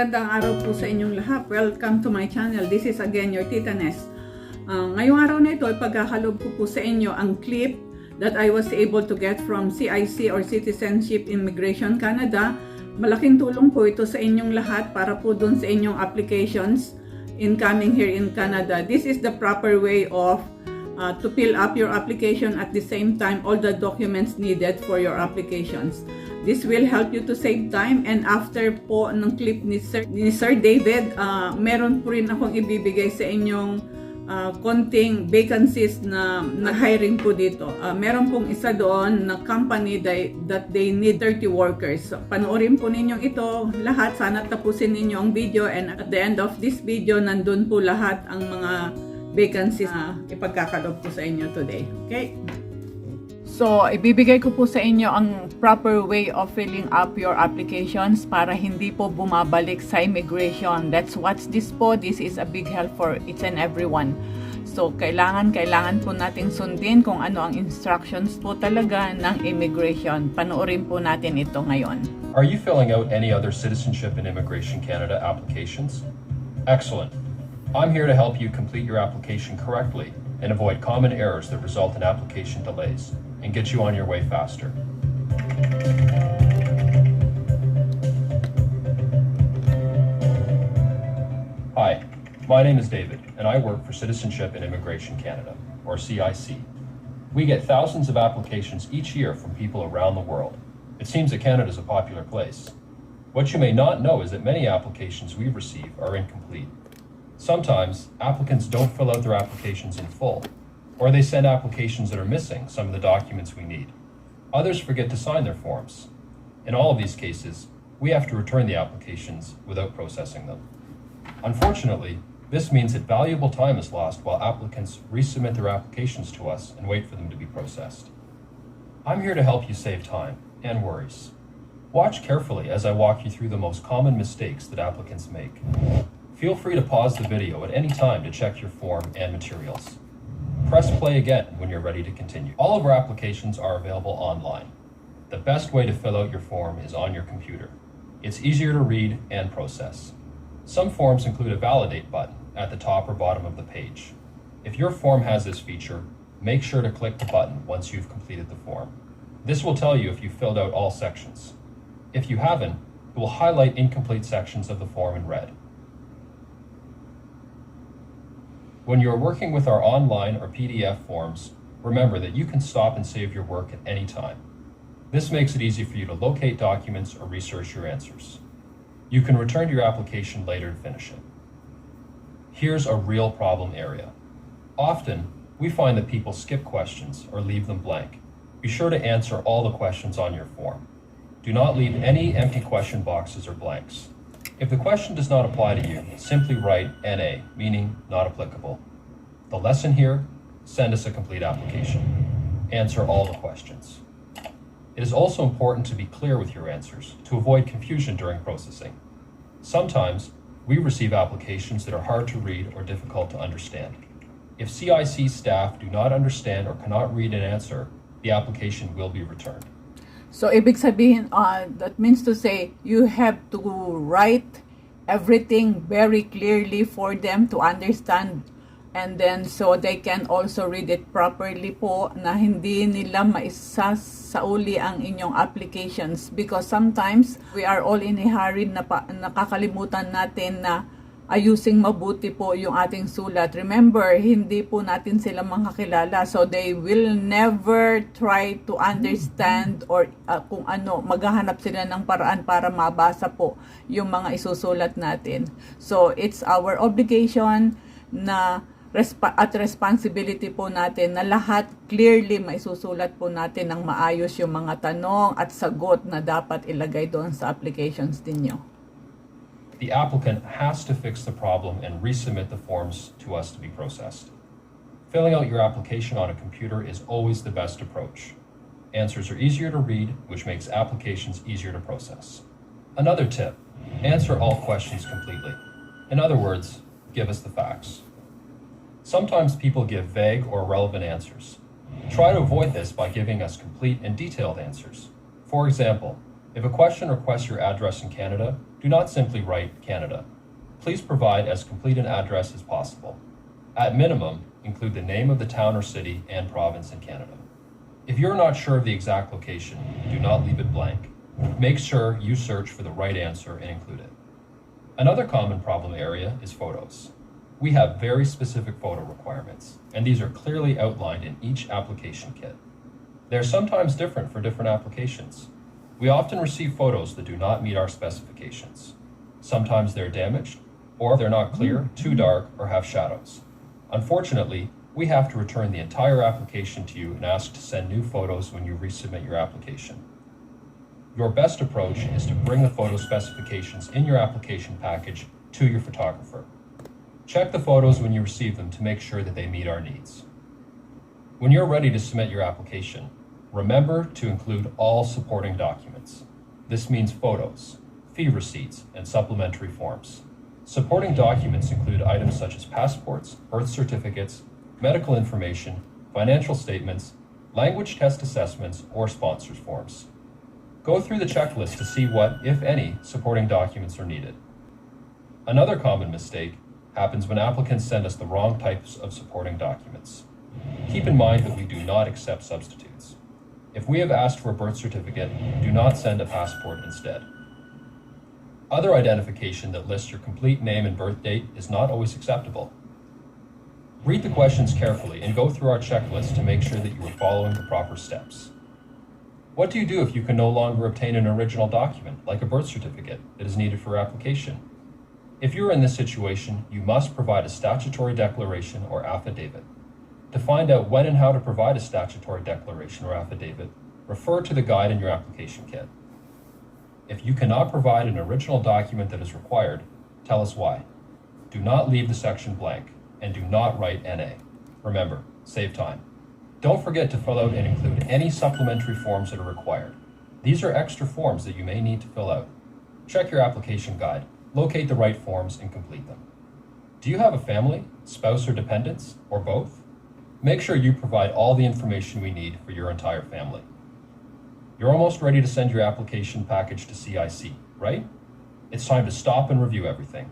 Magandang araw po sa inyong lahat. Welcome to my channel. This is again your Titaness. Ngayong araw na ito, ipagkakalob ko po sa inyo ang clip that I was able to get from CIC or Citizenship Immigration Canada. Malaking tulong po ito sa inyong lahat para po dun sa inyong applications in coming here in Canada. This is the proper way of to fill up your application at the same time all the documents needed for your applications. This will help you to save time, and after po ng clip ni Sir David, meron po rin akong ibibigay sa inyong konting vacancies na hiring po dito. Meron pong isa doon na company that they need 30 workers. So, panoorin po ninyong ito lahat. Sana tapusin ninyo ang video, and at the end of this video, nandun po lahat ang mga vacancies na ipagkakalob po sa inyo today. Okay? So, ibibigay ko po sa inyo ang proper way of filling up your applications para hindi po bumabalik sa immigration. Let's watch this po. This is a big help for each and everyone. So, kailangan po nating sundin kung ano ang instructions po talaga ng immigration. Panoorin po natin ito ngayon. Are you filling out any other Citizenship and Immigration Canada applications? Excellent. I'm here to help you complete your application correctly and avoid common errors that result in application delays, and get you on your way faster. Hi, my name is David, and I work for Citizenship and Immigration Canada, or CIC. We get thousands of applications each year from people around the world. It seems that Canada is a popular place. What you may not know is that many applications we receive are incomplete. Sometimes, applicants don't fill out their applications in full, or they send applications that are missing some of the documents we need. Others forget to sign their forms. In all of these cases, we have to return the applications without processing them. Unfortunately, this means that valuable time is lost while applicants resubmit their applications to us and wait for them to be processed. I'm here to help you save time and worries. Watch carefully as I walk you through the most common mistakes that applicants make. Feel free to pause the video at any time to check your form and materials. Press play again when you're ready to continue. All of our applications are available online. The best way to fill out your form is on your computer. It's easier to read and process. Some forms include a validate button at the top or bottom of the page. If your form has this feature, make sure to click the button once you've completed the form. This will tell you if you filled out all sections. If you haven't, it will highlight incomplete sections of the form in red. When you are working with our online or PDF forms, remember that you can stop and save your work at any time. This makes it easy for you to locate documents or research your answers. You can return to your application later to finish it. Here's a real problem area. Often, we find that people skip questions or leave them blank. Be sure to answer all the questions on your form. Do not leave any empty question boxes or blanks. If the question does not apply to you, simply write NA, meaning not applicable. The lesson here, send us a complete application. Answer all the questions. It is also important to be clear with your answers to avoid confusion during processing. Sometimes, we receive applications that are hard to read or difficult to understand. If CIC staff do not understand or cannot read an answer, the application will be returned. So, ibig sabihin, that means to say, you have to write everything very clearly for them to understand, and then so they can also read it properly po, na hindi nila maisasauli ang inyong applications, because sometimes we are all in a hurry na nakakalimutan natin na ayusing mabuti po yung ating sulat. Remember, hindi po natin sila makakilala. So, they will never try to understand or kung ano, maghahanap sila ng paraan para mabasa po yung mga isusulat natin. So, it's our obligation na at responsibility po natin na lahat clearly maisusulat po natin ng maayos yung mga tanong at sagot na dapat ilagay doon sa applications ninyo. The applicant has to fix the problem and resubmit the forms to us to be processed. Filling out your application on a computer is always the best approach. Answers are easier to read, which makes applications easier to process. Another tip, answer all questions completely. In other words, give us the facts. Sometimes people give vague or irrelevant answers. Try to avoid this by giving us complete and detailed answers. For example, if a question requests your address in Canada, do not simply write Canada. Please provide as complete an address as possible. At minimum, include the name of the town or city and province in Canada. If you're not sure of the exact location, do not leave it blank. Make sure you search for the right answer and include it. Another common problem area is photos. We have very specific photo requirements, and these are clearly outlined in each application kit. They are sometimes different for different applications. We often receive photos that do not meet our specifications. Sometimes they're damaged, or they're not clear, too dark, or have shadows. Unfortunately, we have to return the entire application to you and ask to send new photos when you resubmit your application. Your best approach is to bring the photo specifications in your application package to your photographer. Check the photos when you receive them to make sure that they meet our needs. When you're ready to submit your application, remember to include all supporting documents. This means photos, fee receipts, and supplementary forms. Supporting documents include items such as passports, birth certificates, medical information, financial statements, language test assessments, or sponsors forms. Go through the checklist to see what, if any, supporting documents are needed. Another common mistake happens when applicants send us the wrong types of supporting documents. Keep in mind that we do not accept substitutes. If we have asked for a birth certificate, do not send a passport instead. Other identification that lists your complete name and birth date is not always acceptable. Read the questions carefully and go through our checklist to make sure that you are following the proper steps. What do you do if you can no longer obtain an original document, like a birth certificate, that is needed for your application? If you are in this situation, you must provide a statutory declaration or affidavit. To find out when and how to provide a statutory declaration or affidavit, refer to the guide in your application kit. If you cannot provide an original document that is required, tell us why. Do not leave the section blank, and do not write NA. Remember, save time. Don't forget to fill out and include any supplementary forms that are required. These are extra forms that you may need to fill out. Check your application guide, locate the right forms, and complete them. Do you have a family, spouse, or dependents, or both? Make sure you provide all the information we need for your entire family. You're almost ready to send your application package to CIC, right? It's time to stop and review everything.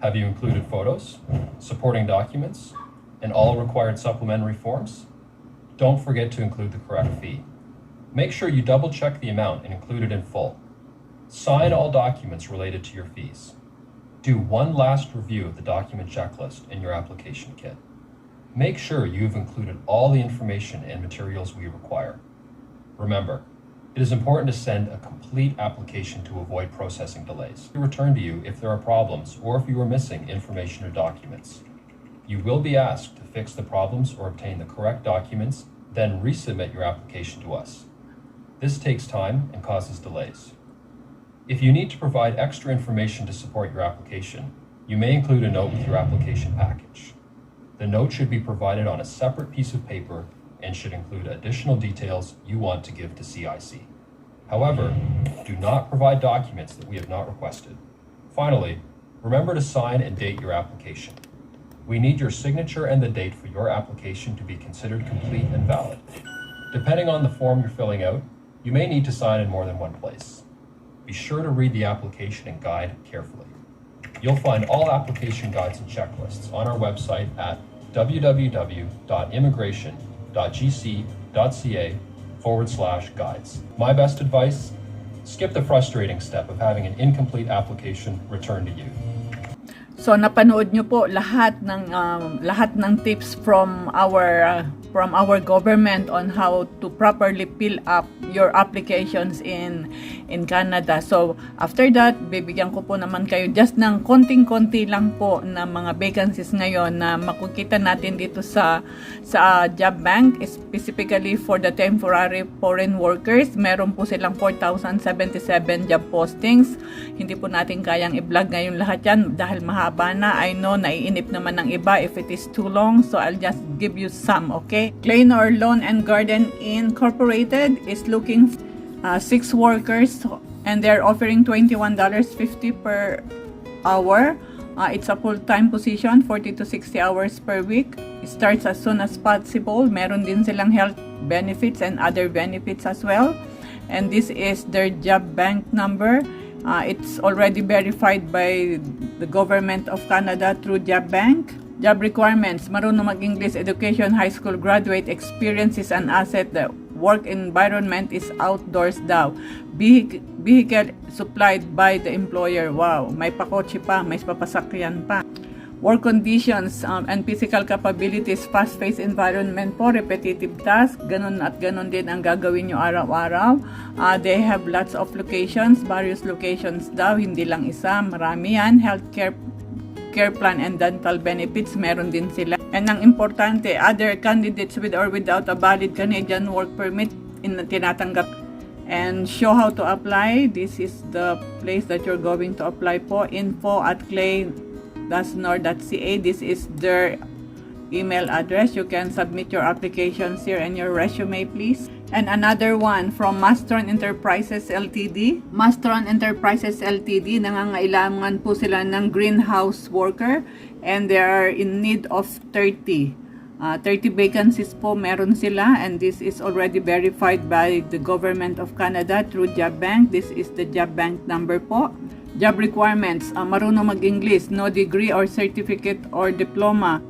Have you included photos, supporting documents, and all required supplementary forms? Don't forget to include the correct fee. Make sure you double check the amount and include it in full. Sign all documents related to your fees. Do one last review of the document checklist in your application kit. Make sure you've included all the information and materials we require. Remember, it is important to send a complete application to avoid processing delays. We return to you if there are problems or if you are missing information or documents. You will be asked to fix the problems or obtain the correct documents, then resubmit your application to us. This takes time and causes delays. If you need to provide extra information to support your application, you may include a note with your application package. The note should be provided on a separate piece of paper and should include additional details you want to give to CIC. However, do not provide documents that we have not requested. Finally, remember to sign and date your application. We need your signature and the date for your application to be considered complete and valid. Depending on the form you're filling out, you may need to sign in more than one place. Be sure to read the application and guide carefully. You'll find all application guides and checklists on our website at www.immigration.gc.ca/guides. My best advice, skip the frustrating step of having an incomplete application returned to you. So napanood nyo po lahat ng tips from our government on how to properly fill up your applications in Canada. So after that, bibigyan ko po naman kayo just ng konting-konti lang po na mga vacancies ngayon na makikita natin dito sa job bank, specifically for the temporary foreign workers. Meron po silang 4,077 job postings. Hindi po natin kayang i-vlog ngayon lahat yan dahil mahaba na. I know, naiinip naman ng iba if it is too long. So I'll just give you some, okay? Kleiner Lawn and Garden Incorporated is looking 6 workers and they're offering $21.50 per hour. It's a full-time position, 40 to 60 hours per week. It starts as soon as possible. Meron din silang health benefits and other benefits as well. And this is their job bank number. It's already verified by the government of Canada through Job Bank. Job requirements, marunong mag-English, education, high school graduate, experience is an asset. The work environment is outdoors daw. Vehicle supplied by the employer. Wow, may pakotse pa, may papasakyan pa. Work conditions and physical capabilities, fast-paced environment po, repetitive task, ganun at ganun din ang gagawin nyo araw-araw. They have lots of locations, various locations daw, hindi lang isa, marami yan. Healthcare care plan and dental benefits, meron din sila. And ang importante, other candidates with or without a valid Canadian work permit tinatanggap. And show how to apply. This is the place that you're going to apply po. info@clay-nor.ca. This is their email address. You can submit your applications here and your resume, please. And another one from Mastron Enterprises Ltd. Mastron Enterprises Ltd. Nangangailangan po sila ng greenhouse worker and they are in need of 30 vacancies po meron sila, and this is already verified by the government of Canada through Job Bank. This is the Job Bank number po. Job requirements, marunong mag-English, no degree or certificate or diploma.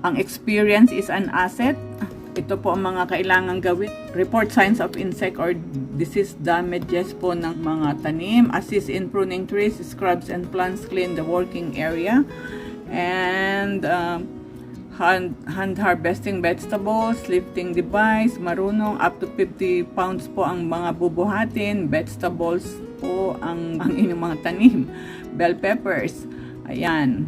Ang experience is an asset. Ito po ang mga kailangan gawin. Report signs of insect or disease damages po ng mga tanim. Assist in pruning trees, scrubs and plants, clean the working area. And hand harvesting vegetables, lifting device, marunong up to 50 pounds po ang mga bubuhatin, vegetables po ang inyong mga tanim, bell peppers, ayan.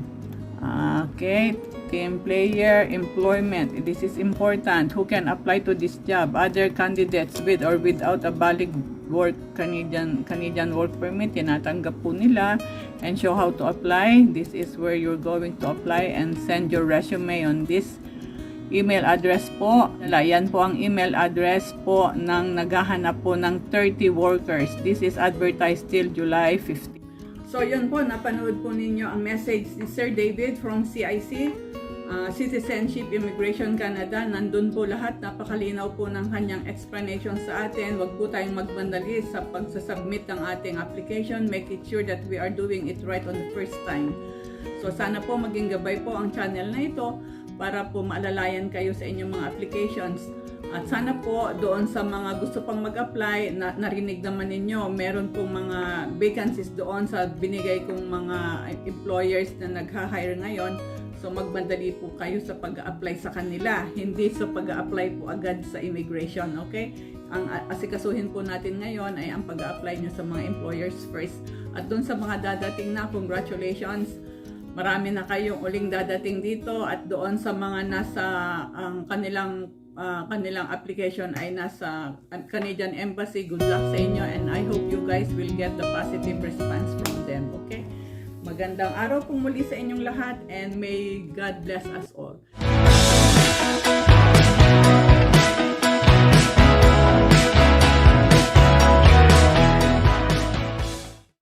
Okay, team player, employment, this is important. Who can apply to this job? Other candidates with or without a valid work Canadian work permit, tinatanggap po nila. And show how to apply. This is where you're going to apply and send your resume on this email address po. Yan po ang email address po ng naghahanap po ng 30 workers. This is advertised till July 15. So yun po, napanood po ninyo ang message ni Sir David from CIC, Citizenship Immigration Canada. Nandun po lahat, napakalinaw po ng kanyang explanation sa atin. Huwag po tayong magmandali sa pagsasubmit ng ating application. Make it sure that we are doing it right on the first time. So sana po maging gabay po ang channel na ito para po maalalayan kayo sa inyong mga applications. At sana po doon sa mga gusto pang mag-apply, narinig naman ninyo, meron pong mga vacancies doon sa binigay kong mga employers na nag-hire ngayon. So magmadali po kayo sa pag-apply sa kanila, hindi sa pag-apply po agad sa immigration, okay? Ang asikasuhin po natin ngayon ay ang pag-apply nyo sa mga employers first. At doon sa mga dadating na, congratulations! Marami na kayong uling dadating dito, at doon sa mga nasa kanilang application ay nasa Canadian Embassy, good luck sa inyo, and I hope you guys will get the positive response from them, okay? Magandang araw po muli sa inyong lahat, and may God bless us all.